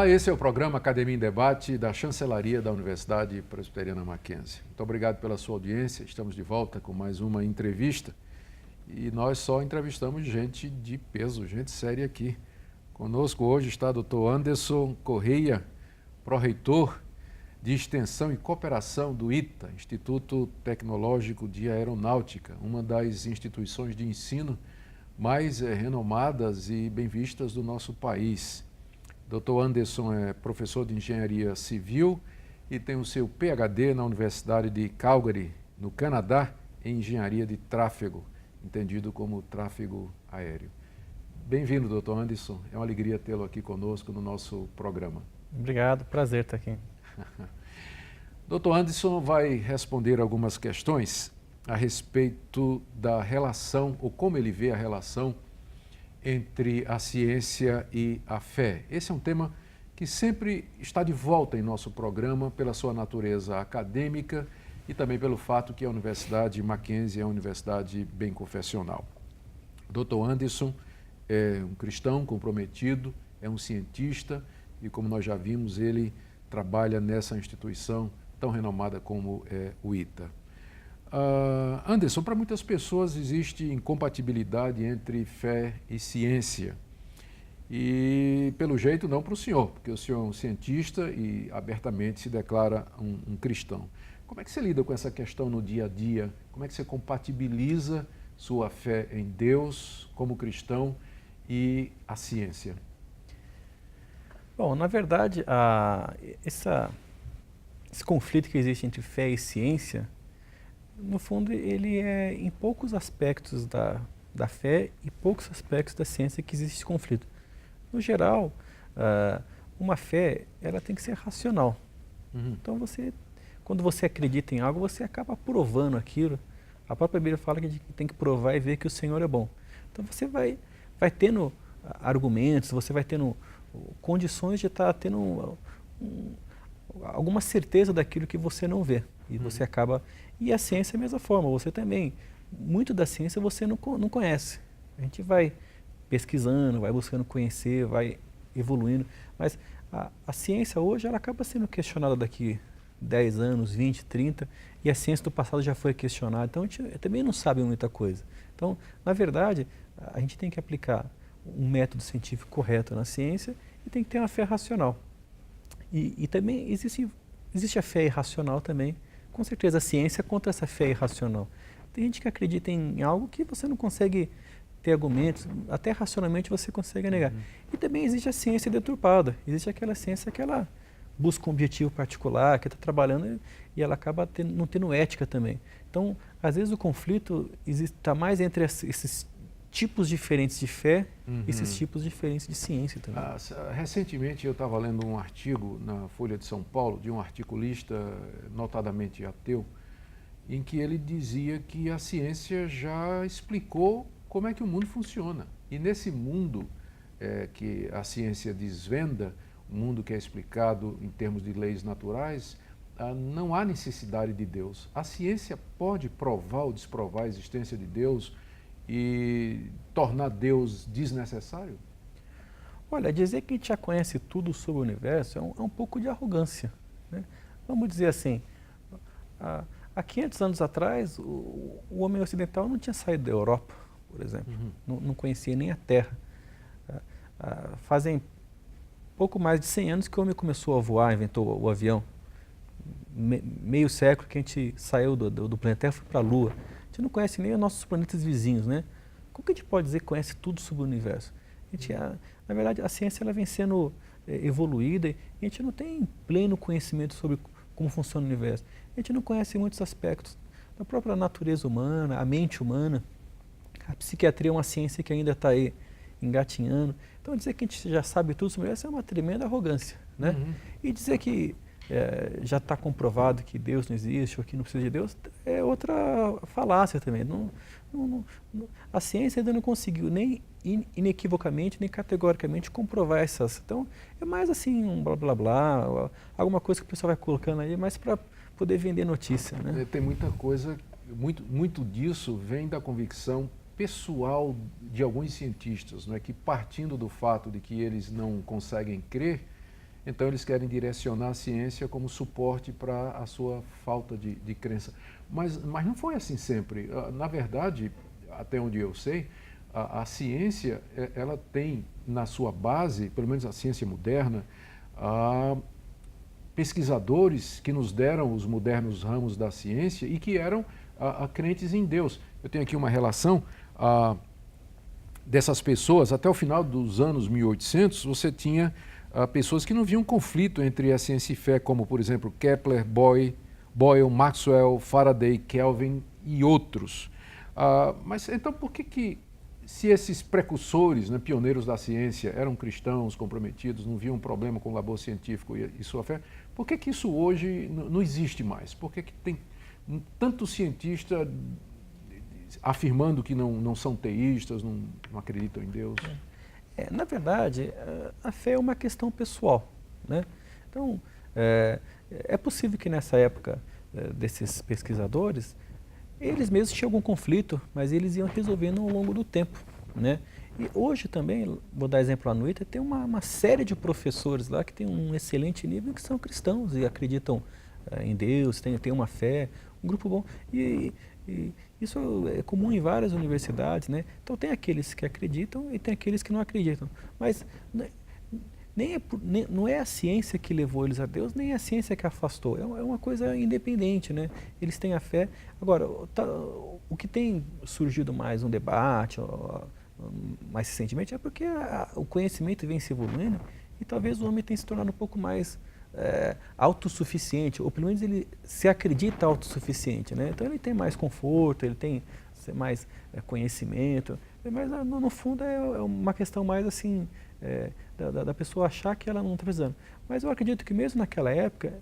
Olá, esse é o programa Academia em Debate da Chancelaria da Universidade Presbiteriana Mackenzie. Muito obrigado pela sua audiência. Estamos de volta com mais uma entrevista e nós só entrevistamos gente de peso, gente séria aqui. Conosco hoje está o Dr. Anderson Correia, pró-reitor de Extensão e Cooperação do ITA, Instituto Tecnológico de Aeronáutica, uma das instituições de ensino mais renomadas e bem vistas do nosso país. Dr. Anderson é professor de Engenharia Civil e tem o seu PhD na Universidade de Calgary, no Canadá, em Engenharia de Tráfego, entendido como tráfego aéreo. Bem-vindo, Dr. Anderson. É uma alegria tê-lo aqui conosco no nosso programa. Obrigado, prazer estar aqui. Dr. Anderson vai responder algumas questões a respeito da relação, ou como ele vê a relação entre a ciência e a fé. Esse é um tema que sempre está de volta em nosso programa pela sua natureza acadêmica e também pelo fato que a Universidade Mackenzie é uma universidade bem confessional. Dr. Anderson é um cristão comprometido, é um cientista e, como nós já vimos, ele trabalha nessa instituição tão renomada como é o ITA. Anderson, para muitas pessoas existe incompatibilidade entre fé e ciência. E, pelo jeito, não para o senhor, porque o senhor é um cientista e abertamente se declara um cristão. Como é que você lida com essa questão no dia a dia? Como é que você compatibiliza sua fé em Deus como cristão e a ciência? Bom, na verdade, esse conflito que existe entre fé e ciência, no fundo, ele é em poucos aspectos da fé e poucos aspectos da ciência que existe esse conflito. No geral, uma fé, ela tem que ser racional. Então, quando você acredita em algo, você acaba provando aquilo. A própria Bíblia fala que a gente tem que provar e ver que o Senhor é bom. Então, você vai tendo argumentos, você vai tendo condições de estar tendo alguma certeza daquilo que você não vê. E você acaba... E a ciência é a mesma forma, você também, muito da ciência você não conhece. A gente vai pesquisando, vai buscando conhecer, vai evoluindo, mas a ciência hoje ela acaba sendo questionada daqui 10 anos, 20, 30, e a ciência do passado já foi questionada, então a gente também não sabe muita coisa. Então, na verdade, a gente tem que aplicar um método científico correto na ciência e tem que ter uma fé racional. E também existe a fé irracional também. Com certeza a ciência é contra essa fé irracional. Tem gente que acredita em algo que você não consegue ter argumentos, até racionalmente você consegue negar. E também existe a ciência deturpada. Existe aquela ciência que ela busca um objetivo particular, que está trabalhando e ela acaba não tendo ética também. Então, às vezes o conflito está mais entre esses tipos diferentes de fé e esses tipos diferentes de ciência também. Recentemente eu estava lendo um artigo na Folha de São Paulo, de um articulista notadamente ateu, em que ele dizia que a ciência já explicou como é que o mundo funciona. E nesse mundo que a ciência desvenda, um mundo que é explicado em termos de leis naturais, não há necessidade de Deus. A ciência pode provar ou desprovar a existência de Deus e tornar Deus desnecessário? Olha, dizer que a gente já conhece tudo sobre o universo é um pouco de arrogância, né? Vamos dizer assim, há 500 anos atrás, o homem ocidental não tinha saído da Europa, por exemplo, não conhecia nem a Terra. Fazem pouco mais de 100 anos que o homem começou a voar, inventou o avião. Meio século que a gente saiu do planeta Terra e foi para a Lua. A gente não conhece nem os nossos planetas vizinhos, né? Como que a gente pode dizer que conhece tudo sobre o universo? Na verdade, a ciência ela vem sendo evoluída e a gente não tem pleno conhecimento sobre como funciona o universo. A gente não conhece muitos aspectos da própria natureza humana, a mente humana. A psiquiatria é uma ciência que ainda está aí engatinhando. Então, dizer que a gente já sabe tudo sobre o universo é uma tremenda arrogância, né? E dizer que já está comprovado que Deus não existe ou que não precisa de Deus, é outra falácia também. A ciência ainda não conseguiu nem inequivocamente, nem categoricamente comprovar essas. Então, é mais assim um blá blá blá, alguma coisa que o pessoal vai colocando aí, mais para poder vender notícia, né? Tem muita coisa, muito disso vem da convicção pessoal de alguns cientistas, não é, que partindo do fato de que eles não conseguem crer, então eles querem direcionar a ciência como suporte para a sua falta de crença. Mas não foi assim sempre. Na verdade, até onde eu sei, a ciência, ela tem na sua base, pelo menos a ciência moderna, pesquisadores que nos deram os modernos ramos da ciência e que eram crentes em Deus. Eu tenho aqui uma relação dessas pessoas. Até o final dos anos 1800, você tinha pessoas que não viam conflito entre a ciência e fé, como, por exemplo, Kepler, Boyle, Maxwell, Faraday, Kelvin e outros. Mas então por que se esses precursores, né, pioneiros da ciência, eram cristãos comprometidos, não viam problema com o labor científico e sua fé, por que isso hoje não existe mais? Por que tem tanto cientista afirmando que não são teístas, não acreditam em Deus? Na verdade, a fé é uma questão pessoal, né? Então, é possível que nessa época desses pesquisadores, eles mesmos tinham algum conflito, mas eles iam resolvendo ao longo do tempo, né? E hoje também, vou dar exemplo lá no ITA, tem uma série de professores lá que tem um excelente nível, que são cristãos e acreditam em Deus, tem uma fé, um grupo bom. E isso é comum em várias universidades, né? Então tem aqueles que acreditam e tem aqueles que não acreditam. Mas não é a ciência que levou eles a Deus, nem a ciência que afastou. É uma coisa independente, né? Eles têm a fé. Agora, o que tem surgido mais um debate, mais recentemente, é porque o conhecimento vem se evoluindo e talvez o homem tenha se tornado um pouco mais autossuficiente, ou pelo menos ele se acredita autossuficiente, né? Então ele tem mais conforto, ele tem mais conhecimento, mas no fundo é uma questão mais assim, da pessoa achar que ela não está precisando. Mas eu acredito que mesmo naquela época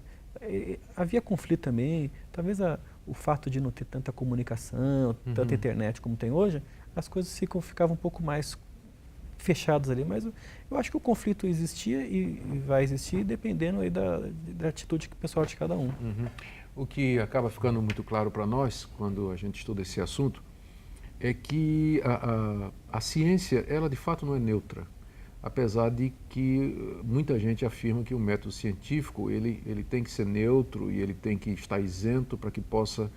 havia conflito também, talvez o fato de não ter tanta comunicação, tanta internet como tem hoje, as coisas ficavam um pouco mais fechadas ali, mas eu acho que o conflito existia e vai existir dependendo aí da atitude pessoal de cada um. O que acaba ficando muito claro para nós, quando a gente estuda esse assunto, é que a ciência, ela de fato não é neutra, apesar de que muita gente afirma que o método científico, ele tem que ser neutro e ele tem que estar isento para que possa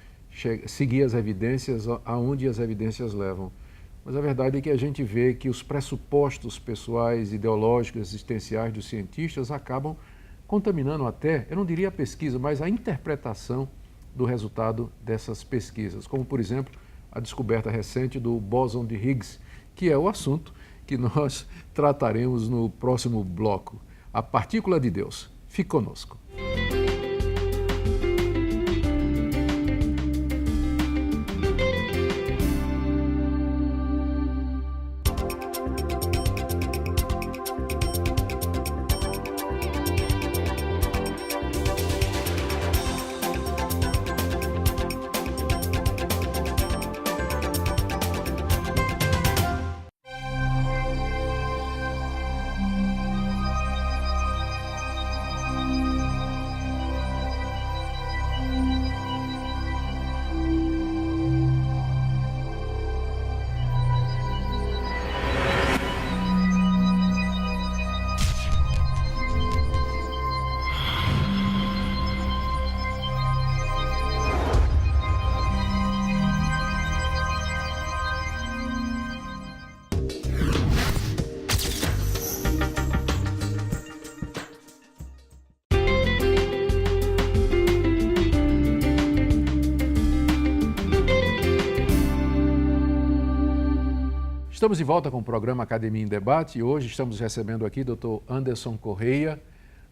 seguir as evidências aonde as evidências levam. Mas a verdade é que a gente vê que os pressupostos pessoais, ideológicos, existenciais dos cientistas acabam contaminando até, eu não diria a pesquisa, mas a interpretação do resultado dessas pesquisas. Como, por exemplo, a descoberta recente do bóson de Higgs, que é o assunto que nós trataremos no próximo bloco. A partícula de Deus. Fique conosco. Estamos de volta com o programa Academia em Debate e hoje estamos recebendo aqui o Dr. Anderson Correia,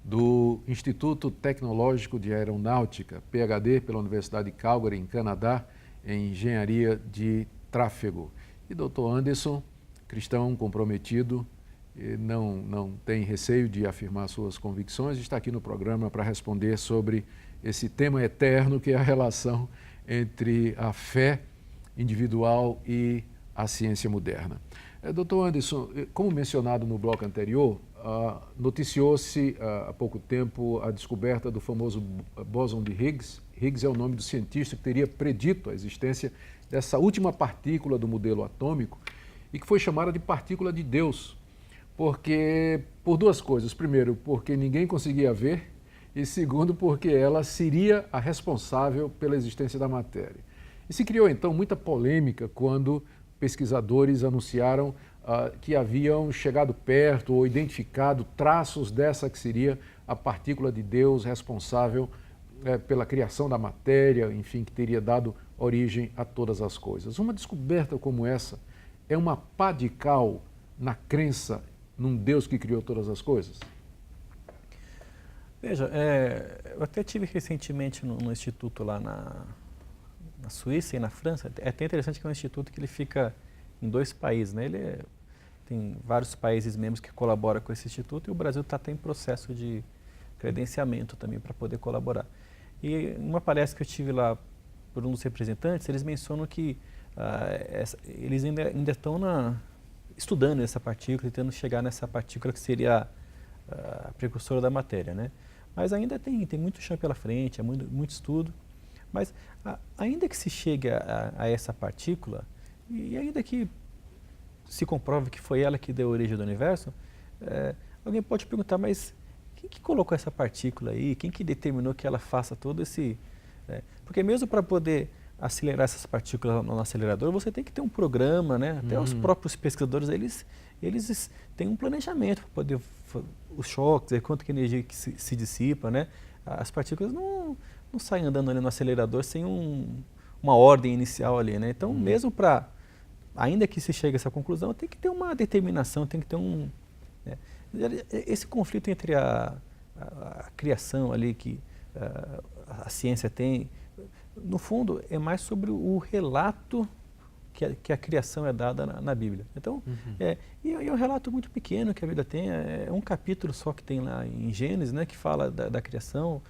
do Instituto Tecnológico de Aeronáutica, PhD pela Universidade de Calgary, em Canadá, em Engenharia de Tráfego. E Dr. Anderson, cristão comprometido, não tem receio de afirmar suas convicções, está aqui no programa para responder sobre esse tema eterno que é a relação entre a fé individual e a ciência moderna. Dr. Anderson, como mencionado no bloco anterior, noticiou-se há pouco tempo a descoberta do famoso bóson de Higgs. Higgs é o nome do cientista que teria predito a existência dessa última partícula do modelo atômico e que foi chamada de partícula de Deus, Porque, por duas coisas. Primeiro, porque ninguém conseguia ver, e segundo, porque ela seria a responsável pela existência da matéria. E se criou, então, muita polêmica quando pesquisadores anunciaram que haviam chegado perto ou identificado traços dessa que seria a partícula de Deus responsável pela criação da matéria, enfim, que teria dado origem a todas as coisas. Uma descoberta como essa é uma pá de cal na crença num Deus que criou todas as coisas? Veja, eu até tive recentemente no instituto lá na Suíça e na França. É até interessante que é um instituto que ele fica em 2 países, né? Tem vários países membros que colaboram com esse instituto e o Brasil está até em processo de credenciamento também para poder colaborar. E em uma palestra que eu tive lá por um dos representantes, eles mencionam que eles ainda estão estudando essa partícula, tentando chegar nessa partícula que seria a precursora da matéria, né? Mas ainda tem muito chão pela frente, é muito estudo. Mas ainda que se chegue a essa partícula, e ainda que se comprove que foi ela que deu origem do universo, alguém pode perguntar, mas quem que colocou essa partícula aí? Quem que determinou que ela faça todo esse... Porque mesmo para poder acelerar essas partículas no acelerador, você tem que ter um programa, né? Até os próprios pesquisadores, eles têm um planejamento para poder... Os choques, quanto que energia que se dissipa, né? As partículas não saem andando ali no acelerador sem uma ordem inicial ali, né? Então, mesmo para... Ainda que se chegue a essa conclusão, tem que ter uma determinação, tem que ter esse conflito entre a criação ali que a ciência tem, no fundo, é mais sobre o relato que a criação é dada na Bíblia. Então, e é um relato muito pequeno que a Bíblia tem, é um capítulo só que tem lá em Gênesis, né, que fala da criação,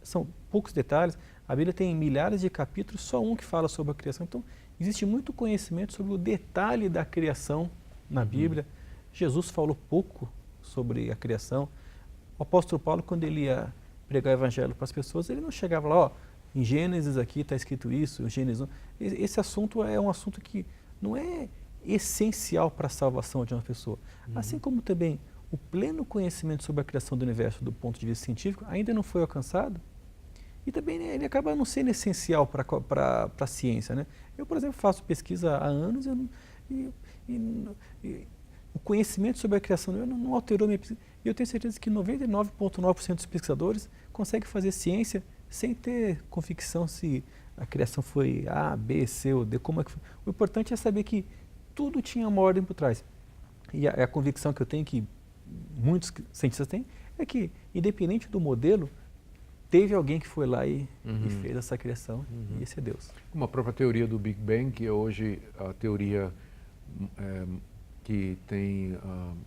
são poucos detalhes. A Bíblia tem milhares de capítulos, só um que fala sobre a criação. Então, existe muito conhecimento sobre o detalhe da criação na Bíblia. Jesus falou pouco sobre a criação. O apóstolo Paulo, quando ele ia pregar o evangelho para as pessoas, ele não chegava lá, ó, em Gênesis aqui está escrito isso, em Gênesis 1. Esse assunto é um assunto que não é essencial para a salvação de uma pessoa. Assim como também o pleno conhecimento sobre a criação do universo do ponto de vista científico ainda não foi alcançado. E também, né, ele acaba não sendo essencial para a ciência, né? Eu, por exemplo, faço pesquisa há anos e o conhecimento sobre a criação não alterou minha pesquisa. E eu tenho certeza que 99,9% dos pesquisadores conseguem fazer ciência sem ter convicção se a criação foi A, B, C ou D, como é que foi. O importante é saber que tudo tinha uma ordem por trás. E a convicção que eu tenho, que muitos cientistas têm, é que, independente do modelo, teve alguém que foi lá e fez essa criação, e esse é Deus. Como a própria teoria do Big Bang, que é hoje a teoria que tem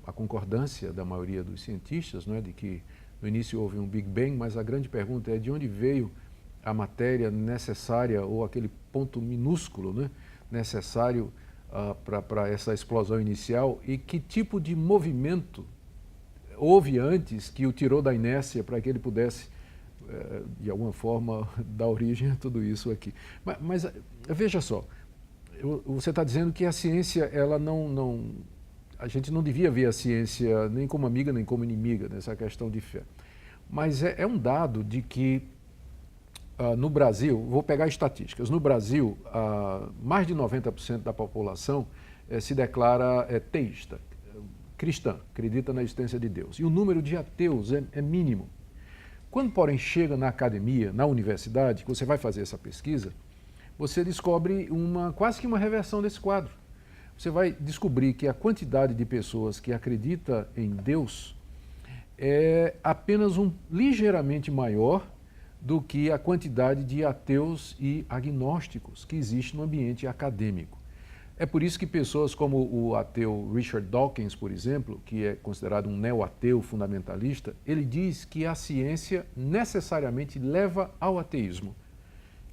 a concordância da maioria dos cientistas, não é, de que no início houve um Big Bang, mas a grande pergunta é de onde veio a matéria necessária ou aquele ponto minúsculo, né, necessário para essa explosão inicial e que tipo de movimento houve antes que o tirou da inércia para que ele pudesse de alguma forma dar origem a tudo isso aqui. Mas veja só, você está dizendo que a ciência, ela a gente não devia ver a ciência nem como amiga nem como inimiga nessa questão de fé. Mas é um dado de que no Brasil, vou pegar estatísticas, no Brasil mais de 90% da população se declara teísta, cristã, acredita na existência de Deus. E o número de ateus é mínimo. Quando, porém, chega na academia, na universidade, que você vai fazer essa pesquisa, você descobre quase que uma reversão desse quadro. Você vai descobrir que a quantidade de pessoas que acredita em Deus é apenas ligeiramente maior do que a quantidade de ateus e agnósticos que existe no ambiente acadêmico. É por isso que pessoas como o ateu Richard Dawkins, por exemplo, que é considerado um neo-ateu fundamentalista, ele diz que a ciência necessariamente leva ao ateísmo.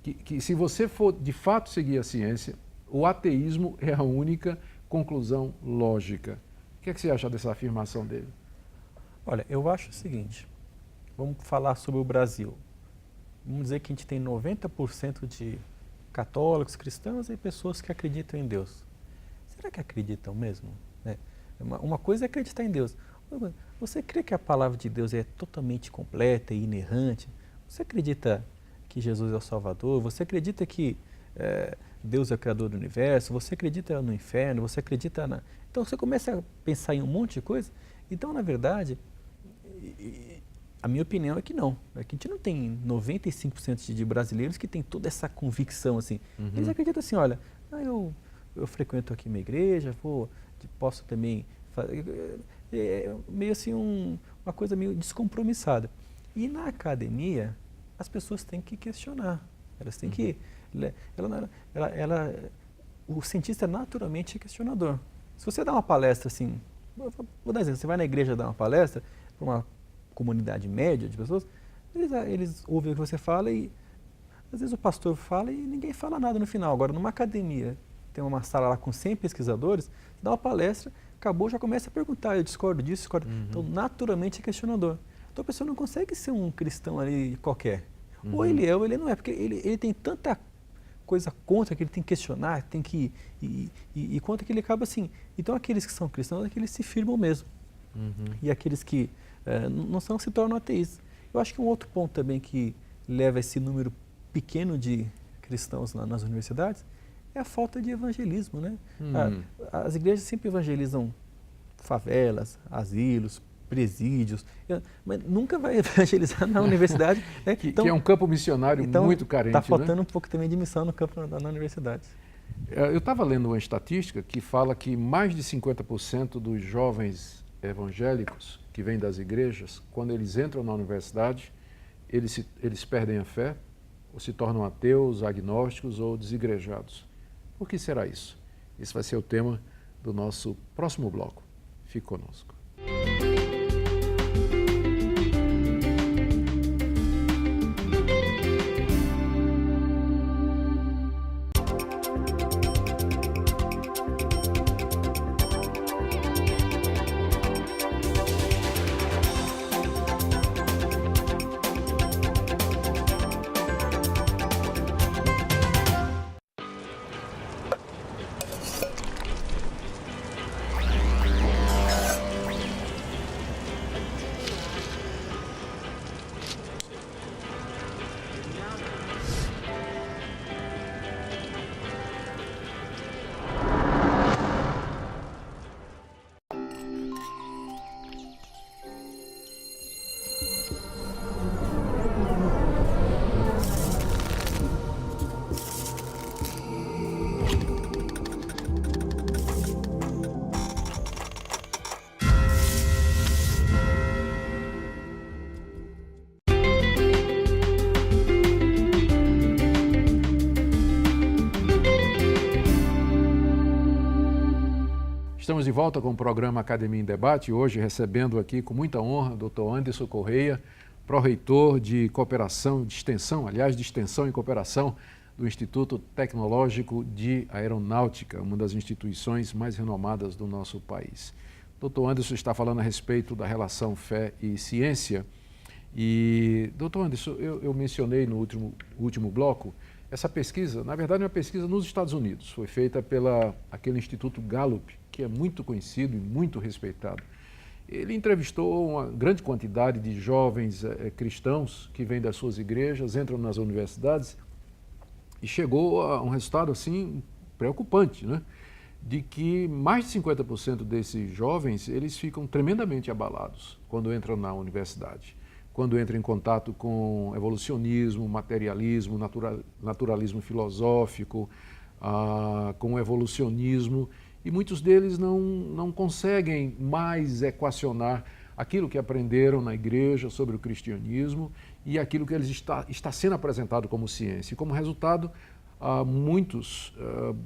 Que se você for de fato seguir a ciência, o ateísmo é a única conclusão lógica. O que é que você acha dessa afirmação dele? Olha, eu acho o seguinte, vamos falar sobre o Brasil. Vamos dizer que a gente tem 90% de católicos, cristãos e pessoas que acreditam em Deus. Será que acreditam mesmo? Uma coisa é acreditar em Deus. Você crê que a palavra de Deus é totalmente completa e inerrante? Você acredita que Jesus é o Salvador? Você acredita que Deus é o Criador do Universo? Você acredita no inferno? Você acredita na... Então você começa a pensar em um monte de coisa. Então, na verdade, a minha opinião é que não. É que a gente não tem 95% de brasileiros que tem toda essa convicção assim. Eles acreditam assim, olha, eu frequento aqui minha igreja, posso também fazer... meio assim uma coisa meio descompromissada. E na academia, as pessoas têm que questionar. Elas têm que... o cientista naturalmente é questionador. Se você dá uma palestra assim, vou dar exemplo, você vai na igreja dar uma palestra para uma comunidade média de pessoas, eles ouvem o que você fala e às vezes o pastor fala e ninguém fala nada no final. Agora, numa academia, tem uma sala lá com 100 pesquisadores, você dá uma palestra, acabou, já começa a perguntar, eu discordo disso, discordo. Então, naturalmente é questionador. Então, a pessoa não consegue ser um cristão ali qualquer. Ou ele é ou ele não é, porque ele tem tanta coisa contra que ele tem que questionar, tem que e contra que ele acaba assim. Então, aqueles que são cristãos, aqueles se firmam mesmo. E aqueles que não são, se tornam ateístas. Eu acho que um outro ponto também que leva esse número pequeno de cristãos nas universidades é a falta de evangelismo, né? As igrejas sempre evangelizam favelas, asilos, presídios, mas nunca vai evangelizar na universidade. Né? Que é um campo missionário muito carente. Está faltando um pouco também de missão no campo na universidade. Eu estava lendo uma estatística que fala que mais de 50% dos jovens evangélicos que vêm das igrejas, quando eles entram na universidade, eles perdem a fé, ou se tornam ateus, agnósticos ou desigrejados. Por que será isso? Esse vai ser o tema do nosso próximo bloco. Fique conosco. Estamos de volta com o programa Academia em Debate, hoje recebendo aqui com muita honra o Dr. Anderson Correia, pró-reitor de Cooperação, de Extensão, aliás, de Extensão e Cooperação do Instituto Tecnológico de Aeronáutica, uma das instituições mais renomadas do nosso país. Dr. Anderson está falando a respeito da relação fé e ciência. E, Dr. Anderson, eu mencionei no último bloco, essa pesquisa, na verdade é uma pesquisa nos Estados Unidos, foi feita aquele Instituto Gallup, que é muito conhecido e muito respeitado. Ele entrevistou uma grande quantidade de jovens cristãos que vêm das suas igrejas, entram nas universidades e chegou a um resultado assim preocupante, né? De que mais de 50% desses jovens, eles ficam tremendamente abalados quando entram na universidade, quando entram em contato com evolucionismo, materialismo, naturalismo filosófico, com evolucionismo, e muitos deles não conseguem mais equacionar aquilo que aprenderam na igreja sobre o cristianismo e aquilo que eles está sendo apresentado como ciência. E como resultado, muitos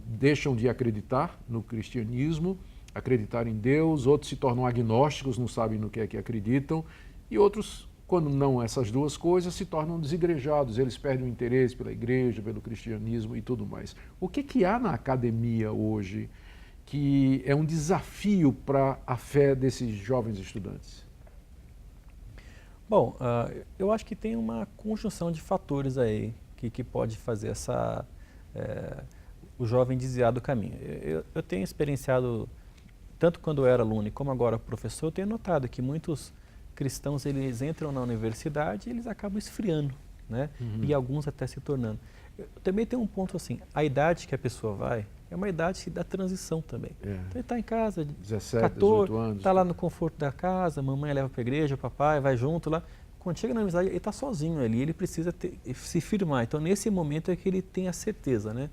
deixam de acreditar no cristianismo, acreditar em Deus, outros se tornam agnósticos, não sabem no que é que acreditam, e outros, quando não essas duas coisas, se tornam desigrejados, eles perdem o interesse pela igreja, pelo cristianismo e tudo mais. O que há na academia hoje que é um desafio para a fé desses jovens estudantes? Bom, eu acho que tem uma conjunção de fatores aí que pode fazer o jovem desviar do caminho. Eu tenho experienciado tanto quando eu era aluno e como agora professor, eu tenho notado que muitos cristãos, eles entram na universidade e eles acabam esfriando, né? E alguns até se tornando. Também tem um ponto assim, a idade que a pessoa vai é uma idade da transição também. Então ele está em casa, 17, 14, 18 anos. está lá no conforto da casa, a mamãe leva para a igreja, o papai vai junto lá. Quando chega na universidade, ele está sozinho ali, ele precisa se firmar. Então nesse momento é que ele tem a certeza, né?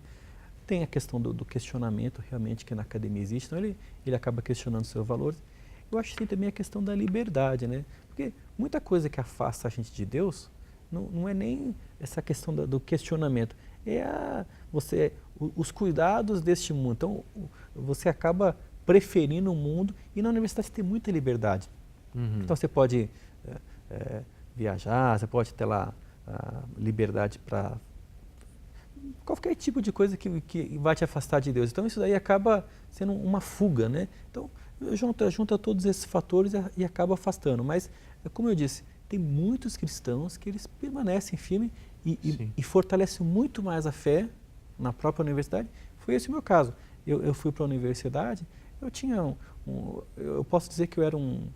Tem a questão do questionamento realmente que na academia existe, então ele acaba questionando seus valores. Eu acho que tem também a questão da liberdade, né? Porque muita coisa que afasta a gente de Deus não é nem essa questão do questionamento, é os cuidados deste mundo. Então, você acaba preferindo o mundo e na universidade você tem muita liberdade. Então, você pode viajar, você pode ter lá a liberdade para qualquer tipo de coisa que vai te afastar de Deus. Então, isso daí acaba sendo uma fuga, né? Então, junta todos esses fatores e acaba afastando. Mas, como eu disse, tem muitos cristãos que eles permanecem firmes e fortalecem muito mais a fé na própria universidade. Foi esse o meu caso. Eu fui para a universidade, eu tinha eu posso dizer que eu era um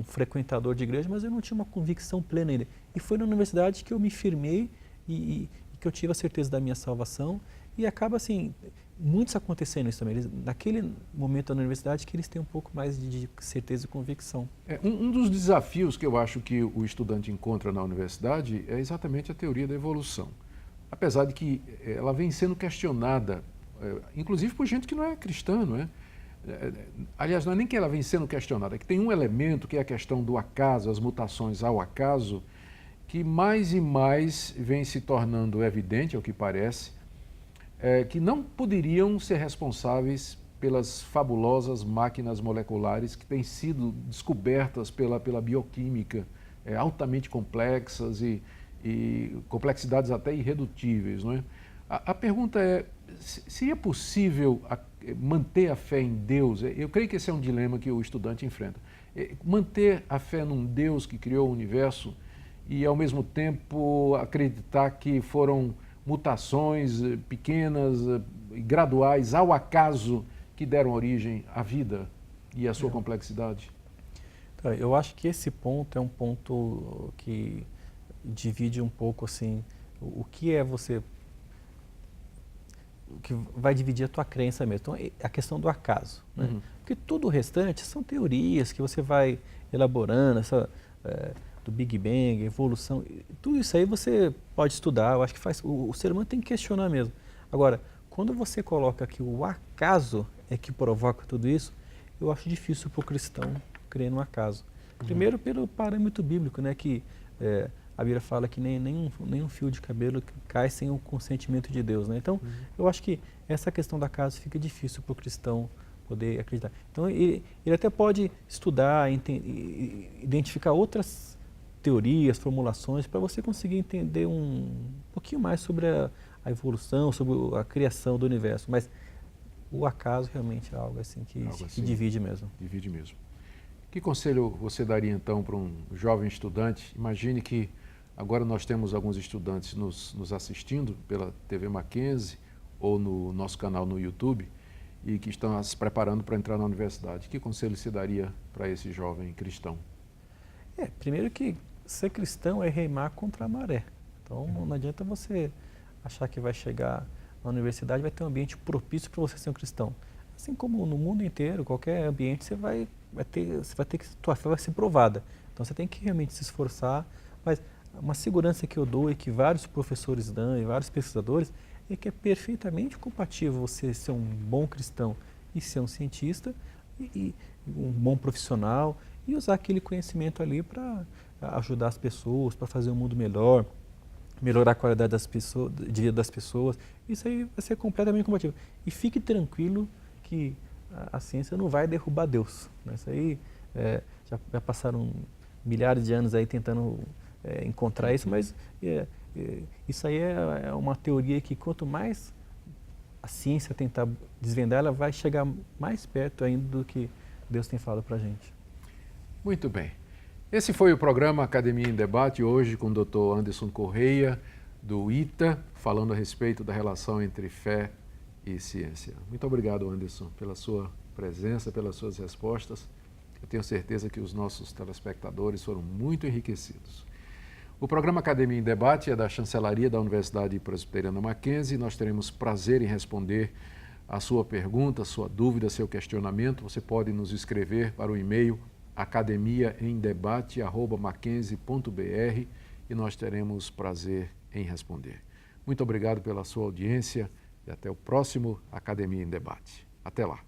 frequentador de igreja, mas eu não tinha uma convicção plena ainda. E foi na universidade que eu me firmei e que eu tive a certeza da minha salvação. E acaba assim, muitos acontecendo isso também. Naquele momento na universidade que eles têm um pouco mais de certeza e convicção. Um dos desafios que eu acho que o estudante encontra na universidade é exatamente a teoria da evolução. Apesar de que ela vem sendo questionada, inclusive por gente que não é cristã, não é? Aliás, não é nem que ela vem sendo questionada, é que tem um elemento que é a questão do acaso, as mutações ao acaso, que mais e mais vem se tornando evidente, ao que parece, que não poderiam ser responsáveis pelas fabulosas máquinas moleculares que têm sido descobertas pela bioquímica, altamente complexas e complexidades até irredutíveis, não é? A pergunta é, seria possível manter a fé em Deus? Eu creio que esse é um dilema que o estudante enfrenta. Manter a fé num Deus que criou o universo e, ao mesmo tempo, acreditar que foram mutações pequenas e graduais ao acaso que deram origem à vida e à sua complexidade? Então, eu acho que esse ponto é um ponto que divide um pouco assim, o que é você, o que vai dividir a tua crença mesmo. Então, a questão do acaso, né? Porque tudo o restante são teorias que você vai elaborando, do Big Bang, evolução, tudo isso aí você pode estudar, eu acho que o ser humano tem que questionar mesmo. Agora, quando você coloca que o acaso é que provoca tudo isso, eu acho difícil para o cristão crer no acaso. Primeiro pelo parâmetro bíblico, né, que a Bíblia fala que nenhum fio de cabelo cai sem o consentimento de Deus, né? Então, eu acho que essa questão do acaso fica difícil para o cristão poder acreditar. Então, ele até pode estudar, identificar outras teorias, formulações, para você conseguir entender um pouquinho mais sobre a evolução, sobre a criação do universo. Mas o acaso realmente é algo assim que divide mesmo. Divide mesmo. Que conselho você daria então para um jovem estudante? Imagine que agora nós temos alguns estudantes nos assistindo pela TV Mackenzie ou no nosso canal no YouTube e que estão se preparando para entrar na universidade. Que conselho você daria para esse jovem cristão? Primeiro que ser cristão é remar contra a maré. Então não adianta você achar que vai chegar na universidade, vai ter um ambiente propício para você ser um cristão. Assim como no mundo inteiro, qualquer ambiente, você vai ter que, tua fé vai ser provada. Então você tem que realmente se esforçar, mas uma segurança que eu dou e que vários professores dão e vários pesquisadores é que é perfeitamente compatível você ser um bom cristão e ser um cientista e um bom profissional e usar aquele conhecimento ali para ajudar as pessoas, para fazer um mundo melhor, melhorar a qualidade de vida das pessoas. Isso aí vai ser completamente compatível. E fique tranquilo que a ciência não vai derrubar Deus, né? Isso aí já passaram milhares de anos aí tentando encontrar isso, mas isso aí é uma teoria que quanto mais a ciência tentar desvendar, ela vai chegar mais perto ainda do que Deus tem falado para a gente. Muito bem. Esse foi o programa Academia em Debate, hoje com o Dr. Anderson Correia, do ITA, falando a respeito da relação entre fé e ciência. Muito obrigado, Anderson, pela sua presença, pelas suas respostas. Eu tenho certeza que os nossos telespectadores foram muito enriquecidos. O programa Academia em Debate é da Chancelaria da Universidade Presbiteriana Mackenzie. Nós teremos prazer em responder a sua pergunta, a sua dúvida, seu questionamento. Você pode nos escrever para o e-mail academiaemdebate@mackenzie.br e nós teremos prazer em responder. Muito obrigado pela sua audiência e até o próximo Academia em Debate. Até lá.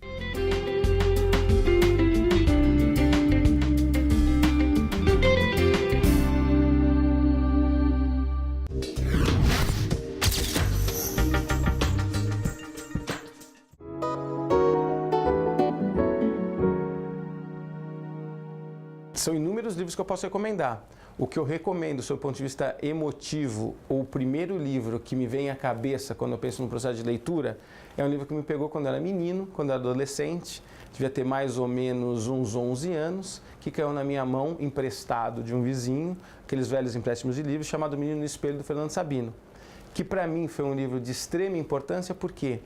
São inúmeros livros que eu posso recomendar. O que eu recomendo, do ponto de vista emotivo, o primeiro livro que me vem à cabeça quando eu penso no processo de leitura, é um livro que me pegou quando eu era menino, quando eu era adolescente, devia ter mais ou menos uns 11 anos, que caiu na minha mão, emprestado de um vizinho, aqueles velhos empréstimos de livros, chamado Menino no Espelho, do Fernando Sabino, que para mim foi um livro de extrema importância, por quê?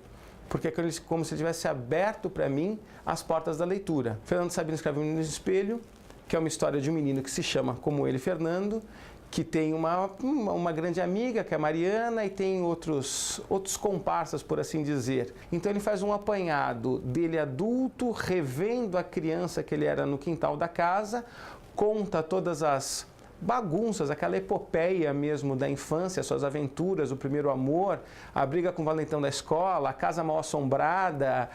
Porque é como se ele tivesse aberto para mim as portas da leitura. Fernando Sabino escreve O Menino no Espelho, que é uma história de um menino que se chama como ele, Fernando, que tem uma grande amiga, que é a Mariana, e tem outros comparsas, por assim dizer. Então ele faz um apanhado dele adulto, revendo a criança que ele era no quintal da casa, conta todas as bagunças, aquela epopeia mesmo da infância, suas aventuras, o primeiro amor, a briga com o valentão da escola, a casa mal assombrada,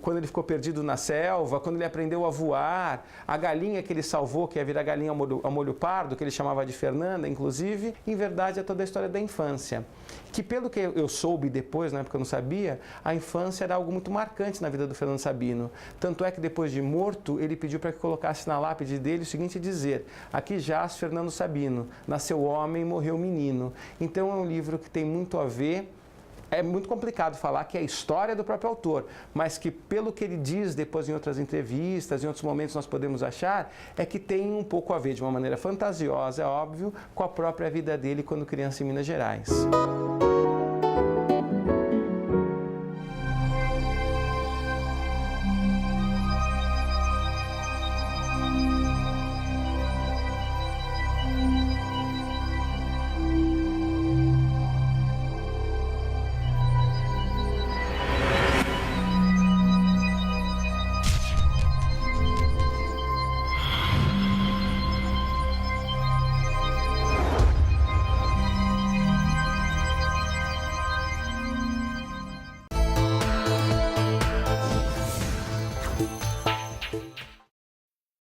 quando ele ficou perdido na selva, quando ele aprendeu a voar, a galinha que ele salvou, que ia virar galinha ao molho pardo, que ele chamava de Fernanda, inclusive. Em verdade, é toda a história da infância. Que pelo que eu soube depois, na época eu não sabia, a infância era algo muito marcante na vida do Fernando Sabino. Tanto é que depois de morto, ele pediu para que colocasse na lápide dele o seguinte dizer: aqui jaz Fernando Sabino, nasceu homem, morreu menino. Então é um livro que tem muito a ver. É muito complicado falar que é a história do próprio autor, mas que pelo que ele diz depois em outras entrevistas, em outros momentos nós podemos achar, é que tem um pouco a ver, de uma maneira fantasiosa, é óbvio, com a própria vida dele quando criança em Minas Gerais.